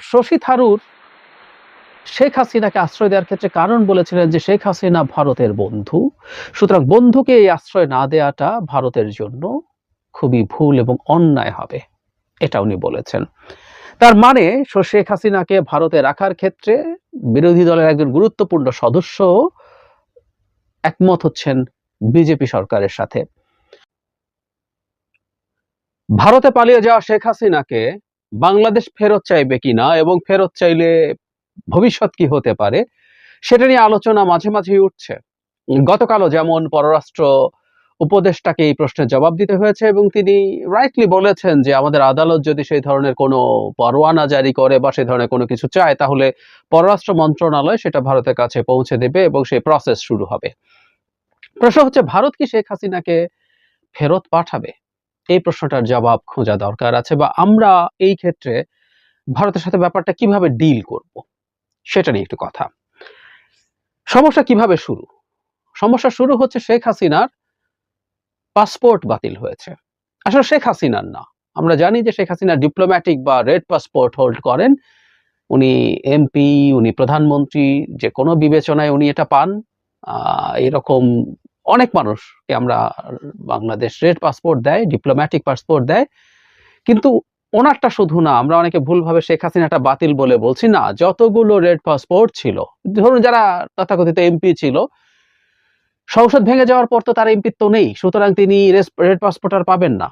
শশী থারুর শেখ হাসিনাকে আশ্রয় দেওয়ার ক্ষেত্রে কারণ বলেছিলেন যে শেখ হাসিনা ভারতের বন্ধু, সুতরাং বন্ধুকে এই আশ্রয় না দেওয়াটা ভারতের জন্য খুবই ভুল এবং অন্যায় হবে, এটা উনি বলেছেন। তার মানে শেখ হাসিনাকে ভারতে রাখার ক্ষেত্রে বিরোধী দলের একজন গুরুত্বপূর্ণ সদস্য একমত হচ্ছেন বিজেপি সরকারের সাথে। ভারতে পালিয়ে যাওয়া শেখ হাসিনাকে বাংলাদেশ ফেরত চাইবে কিনা এবং ফেরত চাইলে ভবিষ্যৎ কি হতে পারে সেটা নিয়ে আলোচনা মাঝে মাঝেই উঠছে। গতকালও যেমন পররাষ্ট্র উপদেষ্টাকে এই প্রশ্নের জবাব দিতে হয়েছে এবং তিনি রাইটলি বলেছেন যে আমাদের আদালত যদি সেই ধরনের কোনো পরোয়ানা জারি করে বা সেই ধরনের কোনো কিছু চায় তাহলে পররাষ্ট্র মন্ত্রণালয় সেটা ভারতের কাছে পৌঁছে দেবে এবং সেই প্রসেস শুরু হবে। প্রশ্ন হচ্ছে, ভারত কি শেখ হাসিনাকে ফেরত পাঠাবে? এই প্রশ্নটার জবাব খোঁজা দরকার আছে, বা আমরা এই ক্ষেত্রে ভারতের সাথে ব্যাপারটা কিভাবে ডিল করব সেটা নিয়ে একটু কথা। সমস্যা কিভাবে শুরু? সমস্যা শুরু হচ্ছে শেখ হাসিনার পাসপোর্ট বাতিল হয়েছে। আসলে শেখ হাসিনার না, আমরা জানি যে শেখ হাসিনা ডিপ্লোম্যাটিক বা রেড পাসপোর্ট হোল্ড করেন। উনি এমপি, উনি প্রধানমন্ত্রী, যে কোনো বিবেচনায় উনি এটা পান। এরকম অনেক মানুষকে আমরা বাংলাদেশ রেড পাসপোর্ট দেয়, ডিপ্লোম্যাটিক পাসপোর্ট দেয়, কিন্তু ওনারটা শুধু না। আমরা অনেকে ভুলভাবে শেখ হাসিনাটা বাতিল বলে বলছি, না, যতগুলো রেড পাসপোর্ট ছিল, ধরুন যারা তথাকথিত এমপি ছিল, সংসদ ভেঙে যাওয়ার পর তো তার এমপিত্ব নেই, সুতরাং তিনি রেড পাসপোর্ট আর পাবেন না,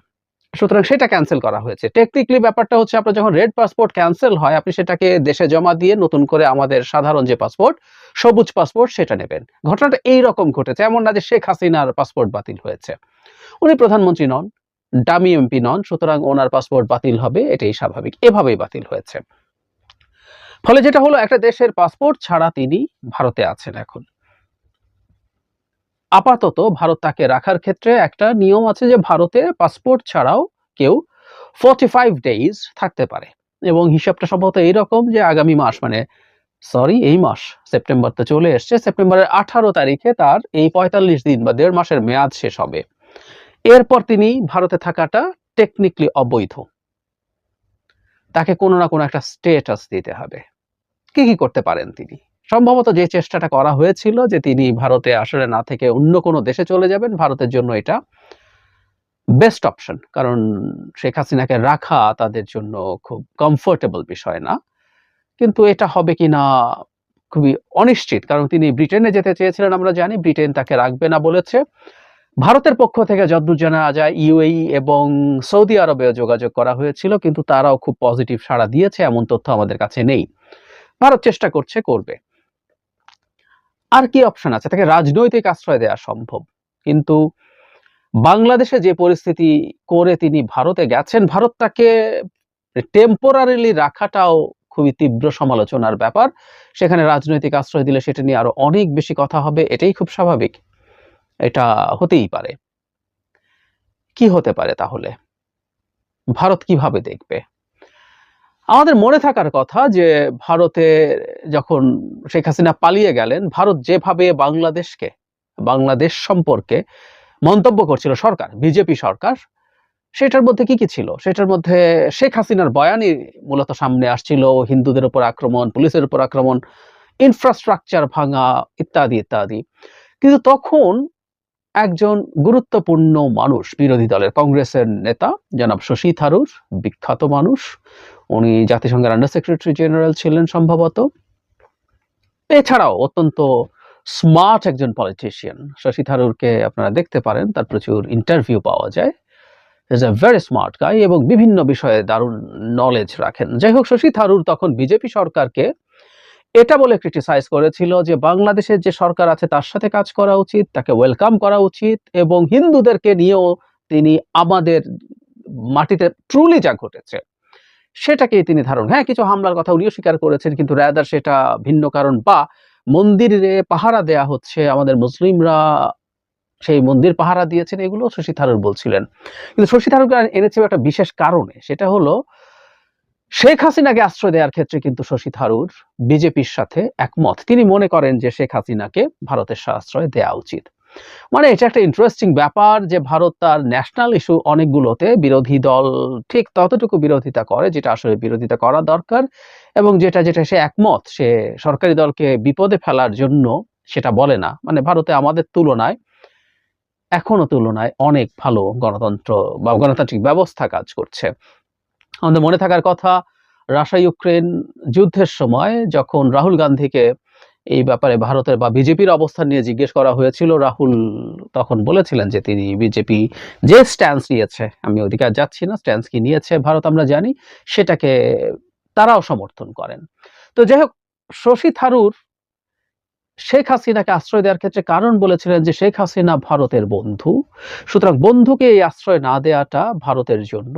সুতরাং সেটা ক্যান্সেল করা হয়েছে। টেকনিক্যালি ব্যাপারটা হচ্ছে, আপনার যখন রেড পাসপোর্ট ক্যান্সেল হয় আপনি সেটাকে দেশে জমা দিয়ে নতুন করে আমাদের সাধারণ যে পাসপোর্ট, সবুজ পাসপোর্ট, সেটা নেবেন। ঘটনাটা এইরকম ঘটেছে, এমন না যে শেখ হাসিনার পাসপোর্ট বাতিল হয়েছে। উনি প্রধানমন্ত্রী নন, ডামি এমপি নন, সুতরাং ওনার পাসপোর্ট বাতিল হবে, এটাই স্বাভাবিক। এভাবেই বাতিল হয়েছে। ফলে যেটা হলো, একটা দেশের পাসপোর্ট ছাড়া তিনি ভারতে আছেন। এখন আপাতত ভারত তাকে রাখার ক্ষেত্রে একটা নিয়ম আছে যে ভারতে পাসপোর্ট ছাড়াও কেউ 45 ডেজ থাকতে পারে, এবং হিসাবটা সম্ভবত এইরকম যে আগামী মাস, মানে এই মাস সেপ্টেম্বর তো চলে এসছে, সেপ্টেম্বরের 18 তারিখে তার এই 45 দিন বা 1.5 মাসের মেয়াদ শেষ হবে। এরপর তিনি ভারতে থাকাটা টেকনিক্যালি অবৈধ, তাকে কোনো না কোনো একটা স্টেটাস দিতে হবে। কি কি করতে পারেন তিনি? সম্ভবত যে চেষ্টাটা করা হয়েছিল যে তিনি ভারতে আসলে না থেকে অন্য কোনো দেশে চলে যাবেন, ভারতের জন্য এটা বেস্ট অপশন, কারণ শেখ হাসিনাকে রাখা তাদের জন্য খুব কমফোর্টেবল বিষয় না। কিন্তু এটা হবে কিনা খুবই অনিশ্চিত, কারণ তিনি ব্রিটেনে যেতে চেয়েছিলেন, আমরা জানি ব্রিটেন তাকে রাখবে না বলেছে। ভারতের পক্ষ থেকে যতদূর জানা যায় ইউএই এবং সৌদি আরবেও যোগাযোগ করা হয়েছিল, কিন্তু তারাও খুব পজিটিভ সাড়া দিয়েছে এমন তথ্য আমাদের কাছে নেই। ভারত চেষ্টা করছে, করবে। আর কি অপশন আছে? তাকে রাজনৈতিক আশ্রয় দেওয়া সম্ভব, কিন্তু বাংলাদেশে যে পরিস্থিতি করে তিনি ভারতে গেছেন, ভারত তাকে টেম্পোরারিলি রাখাটাও খুবই তীব্র সমালোচনার ব্যাপার। সেখানে রাজনৈতিক আশ্রয় দিলে সেটা নিয়ে আরো অনেক বেশি কথা হবে, এটাই খুব স্বাভাবিক। এটা হতেই পারে। কি হতে পারে তাহলে? ভারত কিভাবে দেখবে? আমাদের মনে থাকার কথা যে ভারতে যখন শেখ হাসিনা পালিয়ে গেলেন, ভারত যেভাবে বাংলাদেশ সম্পর্কে মন্তব্য করছিল সরকার, বিজেপি সরকার, সেটার মধ্যে কি কি ছিল? সেটার মধ্যে শেখ হাসিনার বয়ানই মূলত সামনে আসছিল। হিন্দুদের উপর আক্রমণ, পুলিশের উপর আক্রমণ, ইনফ্রাস্ট্রাকচার ভাঙা, ইত্যাদি ইত্যাদি। কিন্তু তখন একজন গুরুত্বপূর্ণ মানুষ, বিরোধী দলের কংগ্রেসের নেতা জনাব শশী থারুর, বিখ্যাত মানুষ, উনি জাতিসংঘের আন্ডার সেক্রেটারি জেনারেল ছিলেন সম্ভবত, এছাড়াও অত্যন্ত স্মার্ট একজন পলিটিশিয়ান। শশী থারুরকে আপনারা দেখতে পারেন, তার প্রচুর ইন্টারভিউ পাওয়া যায়। Is a very smart guy এবং বিভিন্ন বিষয়ে দারুণ নলেজ রাখেন। যাই হোক, শশী থারুর তখন বিজেপি সরকারকে এটা বলে ক্রিটিসাইজ করেছিল যে বাংলাদেশের যে সরকার আছে তার সাথে কাজ করা উচিত, তাকে ওয়েলকাম করা উচিত, এবং হিন্দুদেরকে নিয়েও তিনি আমাদের মাটিতে ট্রুলি যা ঘটেছে সেটাকেই তিনি ধারণ, হ্যাঁ, কিছু হামলার কথা উনিও স্বীকার করেছেন, কিন্তু রাদার সেটা ভিন্ন কারণ, বা মন্দিরে পাহারা দেয়া হচ্ছে, আমাদের মুসলিমরা সেই মন্দির পাহারা দিয়েছেন, এগুলো শশী থারুর বলছিলেন। কিন্তু শশী থারুরকে এনেছে একটা বিশেষ কারণে, সেটা হলো শেখ হাসিনাকে আশ্রয় দেওয়ার ক্ষেত্রে কিন্তু শশী থারুর বিজেপির সাথে একমত। তিনি মনে করেন যে শেখ হাসিনাকে ভারতের আশ্রয় দেওয়া উচিত। মানে এটা একটা ইন্টারেস্টিং ব্যাপার যে ভারত তার ন্যাশনাল ইস্যু অনেকগুলোতে বিরোধী দল ঠিক ততটুকু বিরোধিতা করে যেটা আসলে বিরোধিতা করা দরকার, এবং যেটা সে একমত, সে সরকারি দলকে বিপদে ফেলার জন্য সেটা বলে না। মানে ভারতে আমাদের তুলনায় অনেক ভালো গণতন্ত্র বা গণতান্ত্রিক ব্যবস্থা কাজ করছে। আমাদের মনে থাকার কথা, রাশিয়া ইউক্রেন যুদ্ধের সময় যখন রাহুল গান্ধীকে এই ব্যাপারে ভারতের বা বিজেপির অবস্থান নিয়ে জিজ্ঞেস করা হয়েছিল, রাহুল তখন বলেছিলেন যে তিনি বিজেপি যে স্ট্যান্স নিয়েছে, আমি ওদিকে আর যাচ্ছি না, স্ট্যান্স কি নিয়েছে ভারত আমরা জানি, সেটাকে তারাও সমর্থন করেন। তো যাই হোক, শশী থারুর শেখ হাসিনাকে আশ্রয় দেওয়ার ক্ষেত্রে কারণ বলেছিলেন যে শেখ হাসিনা ভারতের বন্ধু, সুতরাং বন্ধুকে এই আশ্রয় না দেওয়াটা ভারতের জন্য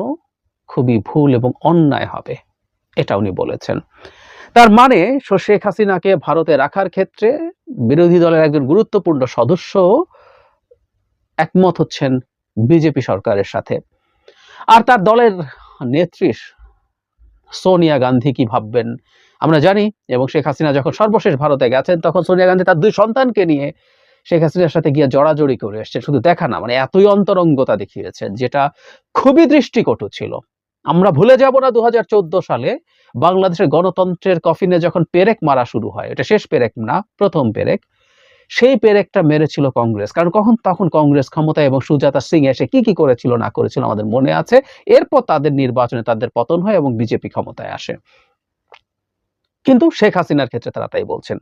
খুবই ভুল এবং অন্যায় হবে, এটা উনি বলেছেন। তার মানে শেখ হাসিনাকে ভারতে রাখার ক্ষেত্রে বিরোধী দলের একজন গুরুত্বপূর্ণ সদস্য একমত হচ্ছেন বিজেপি সরকারের সাথে। আর তার দলের নেত্রী সোনিয়া গান্ধী কি ভাববেন আমরা জানি, এবং শেখ হাসিনা যখন সর্বশেষ ভারতে গেছেন তখন সোনিয়া গান্ধী তার 2 সন্তানকে নিয়ে শেখ হাসিনার সাথে গিয়ে জড়াজড়ি করে এসছেন। শুধু দেখা না, মানে এতই অন্তরঙ্গতা দেখিয়েছেন যেটা খুবই দৃষ্টিকটু ছিল। আমরা ভুলে যাব না 2014 সালে বাংলাদেশের গণতন্ত্রের কফিনে যখন পেরেক মারা শুরু হয়, এটা শেষ পেরেক না, প্রথম পেরেক, সেই পেরেকটা মেরেছিল কংগ্রেস। কারণ তখন কংগ্রেস ক্ষমতায়, এবং সুজাতা সিং এসে কি করেছিল না করেছিল আমাদের মনে আছে। এরপর তাদের নির্বাচনে তাদের পতন হয় এবং বিজেপি ক্ষমতায় আসে। কিন্তু শেখ হাসিনার ক্ষেত্রে তারা তাই বলছেন।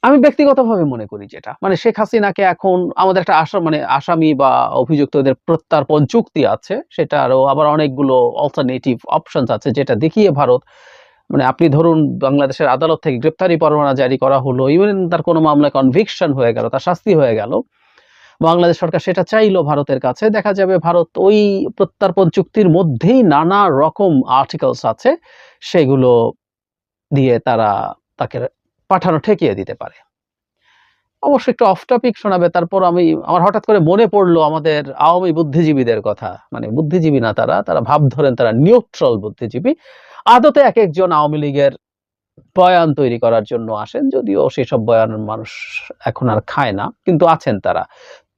আমি ব্যক্তিগতভাবে মনে করি যেটা, মানে শেখ হাসিনাকে এখন আমাদের একটা আসামি বা অভিযুক্তদের প্রত্যর্পণ চুক্তি আছে, সেটারও আবার অনেকগুলো অল্টারনেটিভ অপশনস আছে যেটা দেখিয়ে ভারত, মানে আপনি ধরুন বাংলাদেশের আদালত থেকে গ্রেপ্তারি পরোয়ানা জারি করা হলো, ইভেন তার কোনো মামলায় কনভিকশন হয়ে গেল, তার শাস্তি হয়ে গেল, বাংলাদেশ সরকার সেটা চাইলো ভারতের কাছে, দেখা যাবে ভারত ওই প্রত্যর্পণ চুক্তির মধ্যেই নানা রকম আর্টিকেলস আছে, সেগুলো দিয়ে তারা তাকে পাঠানো ঠেকিয়ে দিতে পারে। অবশ্য একটু অফ টপিক শোনাবে, তারপর আমার হঠাৎ করে মনে পড়লো আমাদের আওয়ামী বুদ্ধিজীবীদের কথা। মানে বুদ্ধিজীবী না, তারা ভাব ধরেন তারা নিউট্রাল বুদ্ধিজীবী। আদতে এক একজন আওয়ামী লীগের বয়ান তৈরি করার জন্য আসেন, যদিও সেসব বয়ান মানুষ এখন আর খায় না, কিন্তু আছেন তারা।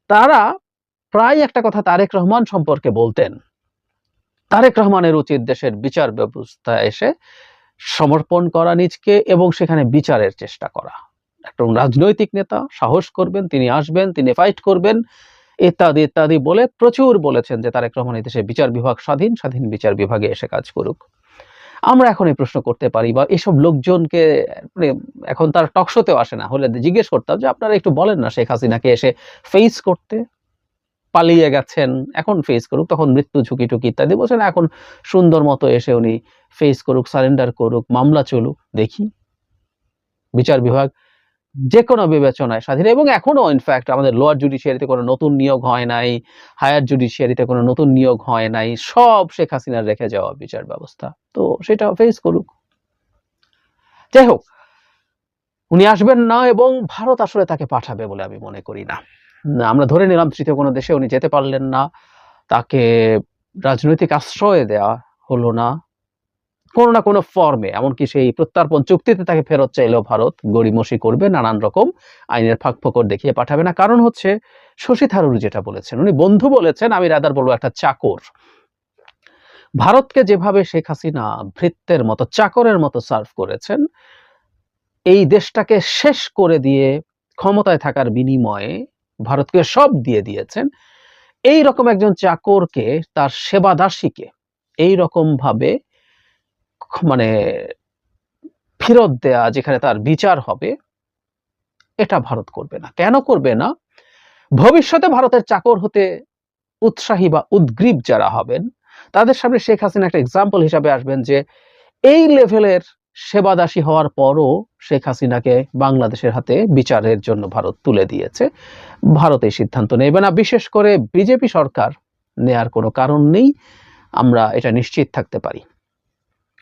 তারা প্রায় একটা কথা তারেক রহমান সম্পর্কে বলতেন, তারেক রহমানের উচিত দেশের বিচার ব্যবস্থা এসে সমর্পণ করা নিজকে এবং সেখানে বিচারের চেষ্টা করা। একটা রাজনৈতিক নেতা সাহস করবেন, তিনি আসবেন, তিনি ফাইট করবেন, ইত্যাদি ইত্যাদি বলে প্রচুর বলেছেন যে তারেক রহমান এই দেশে বিচার বিভাগ স্বাধীন বিচার বিভাগে এসে কাজ করুক। আমরা এখন এই প্রশ্ন করতে পারি, বা এসব লোকজনকে মানে এখন তার টকশোতেও আসে না, হলে জিজ্ঞেস করতাম যে আপনারা একটু বলেন না শেখ হাসিনাকে এসে ফেস করতে, পালিয়ে গেছেন, এখন ফেস করুক, তখন মৃত্যু ঝুঁকি টুকি ইত্যাদি বলছেন, এখন সুন্দর মতো এসে উনি ফেস করুক, সারেন্ডার করুক, মামলা চলুক, দেখি বিচার বিভাগ যে কোনো বিবেচনায় স্বাধীন। এবং এখনো ইনফ্যাক্ট আমাদের লোয়ার জুডিশিয়ারিতে কোনো নতুন নিয়োগ হয় নাই, হায়ার জুডিশিয়ারিতে কোনো নতুন নিয়োগ হয় নাই, সব শেখ হাসিনার রেখে যাওয়া বিচার ব্যবস্থা, তো সেটা ফেস করুক। যাই হোক, উনি আসবেন না এবং ভারত আসলে তাকে পাঠাবে বলে আমি মনে করি না। আমরা ধরে নিলাম তৃতীয় কোনো দেশে উনি যেতে পারলেন না, তাকে রাজনৈতিক আশ্রয় দেওয়া হলো না কোনো না কোনো ফর্মে, এমনকি সেই প্রত্যর্পণ চুক্তিতে তাকে ফেরত চাইলেও ভারত গড়িমসি করবে, নানান রকম আইনের ফাঁকফোকর দেখিয়ে পাঠাবে না। কারণ হচ্ছে শশী থারুর যেটা বলেছেন, উনি বন্ধু বলেছেন, আমি রাদার বলবো একটা চাকর। ভারতকে যেভাবে শেখ হাসিনা ভৃত্যের মতো, চাকরের মতো সার্ভ করেছেন, এই দেশটাকে শেষ করে দিয়ে ক্ষমতায় থাকার বিনিময়ে ভারতকে সব দিয়ে দিয়েছেন, এই রকম একজন চাকরকে, তার সেবা দাসীকে এই রকম ভাবে মানে ফেরত দেয়া, যেখানে তার বিচার হবে, এটা ভারত করবে না। কেন করবে না? ভবিষ্যতে ভারতের চাকর হতে উৎসাহী বা উদ্গ্রীব যারা হবেন, তাদের সামনে শেখ হাসিনা একটা এক্সাম্পল হিসাবে আসবেন যে এই লেভেলের সেবাদাসী হওয়ার পরও শেখ হাসিনাকে বাংলাদেশের হাতে বিচারের জন্য ভারত তুলে দিয়েছে। ভারত এই সিদ্ধান্ত নেবে না, বিশেষ করে বিজেপি সরকার নেয়ার কোনো কারণ নেই, আমরা এটা নিশ্চিত থাকতে পারি।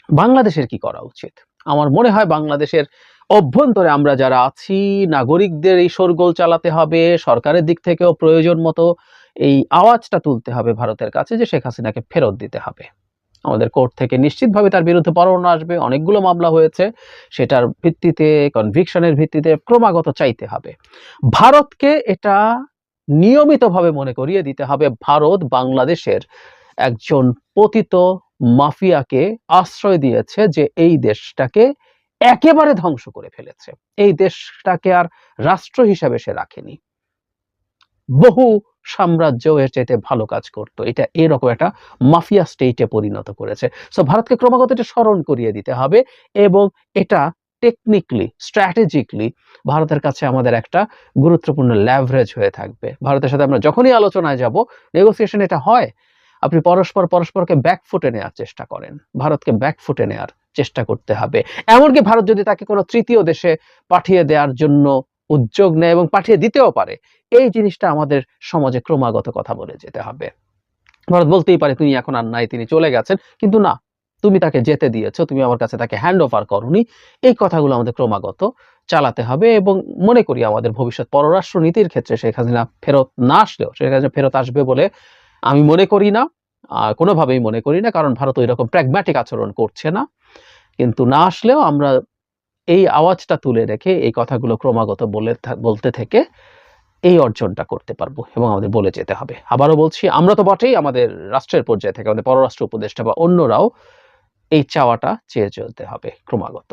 বাংলাদেশের কি করা উচিত? আমার মনে হয় বাংলাদেশের অভ্যন্তরে আমরা যারা আছি, নাগরিকদের এই শোরগোল চালাতে হবে, সরকারের দিক থেকেও প্রয়োজন মতো এই আওয়াজটা তুলতে হবে ভারতের কাছে যে শেখ হাসিনাকে ফেরত দিতে হবে। আমাদের কোর্ট থেকে নিশ্চিতভাবে তার বিরুদ্ধে পরোয়ানা আসবে, অনেকগুলো মামলা হয়েছে, সেটার ভিত্তিতে, কনভিকশনের ভিত্তিতে ক্রমাগত চাইতে হবে। ভারতকে এটা নিয়মিতভাবে মনে করিয়ে দিতে হবে ভারত বাংলাদেশের একজন পতিত মাফিয়াকে আশ্রয় দিয়েছে, যে এই দেশটাকে একেবারে ধ্বংস করে ফেলেছে। এই দেশটাকে আর রাষ্ট্র হিসাবে সে রাখেনি। বহু সাম্রাজ্য এর চাইতে ভালো কাজ করতো, এটা এরকম একটা মাফিয়া স্টেটে পরিণত করেছে। সো ভারতকে ক্রমাগত এটা স্মরণ করিয়ে দিতে হবে, এবং এটা টেকনিক্যালি স্ট্র্যাটেজিক্যালি ভারতের কাছে আমাদের একটা গুরুত্বপূর্ণ ল্যাভারেজ হয়ে থাকবে। ভারতের সাথে আমরা যখনই আলোচনায় যাব, নেগোসিয়েশন এটা হয়, আপনি পরস্পরকে ব্যাকফুটে নেওয়ার চেষ্টা করেন, ভারতকে ব্যাকফুটে নেওয়ার চেষ্টা করতে হবে। এমনকি ভারত যদি তাকে কোনো তৃতীয় দেশে পাঠিয়ে দেওয়ার জন্য উদ্যোগ নেয় এবং পাঠিয়ে দিতেও পারে, এই জিনিসটা আমাদের সমাজে ক্রমাগত কথা বলে যেতে হবে। ভারত বলতেই পারে তিনি এখন আর নাই, তিনি চলে গেছেন, কিন্তু না, তুমি তাকে যেতে দিয়েছো, তুমি আমার কাছে তাকে হ্যান্ড ওভার করোনি। এই কথাগুলো আমাদের ক্রমাগত চালাতে হবে, এবং মনে করি আমাদের ভবিষ্যৎ পররাষ্ট্র নীতির ক্ষেত্রে শেখ হাসিনা ফেরত না আসলেও, শেখ হাসিনা ফেরত আসবে বলে আমি মনে করি না, কোনোভাবেই মনে করি না, কারণ ভারত ওই রকম প্র্যাগম্যাটিক আচরণ করছে না। কিন্তু না আসলেও আমরা এই আওয়াজটা তুলে রেখে এই কথাগুলো ক্রমাগত বলতে থেকে এই অর্জনটা করতে পারবো, এবং আমাদের বলে যেতে হবে। আবারও বলছি, আমরা তো বটেই, আমাদের রাষ্ট্রের পর্যায়ে থেকে আমাদের পররাষ্ট্র উপদেষ্টা বা অন্যরাও এই চাওয়াটা চেয়ে যেতে হবে ক্রমাগত।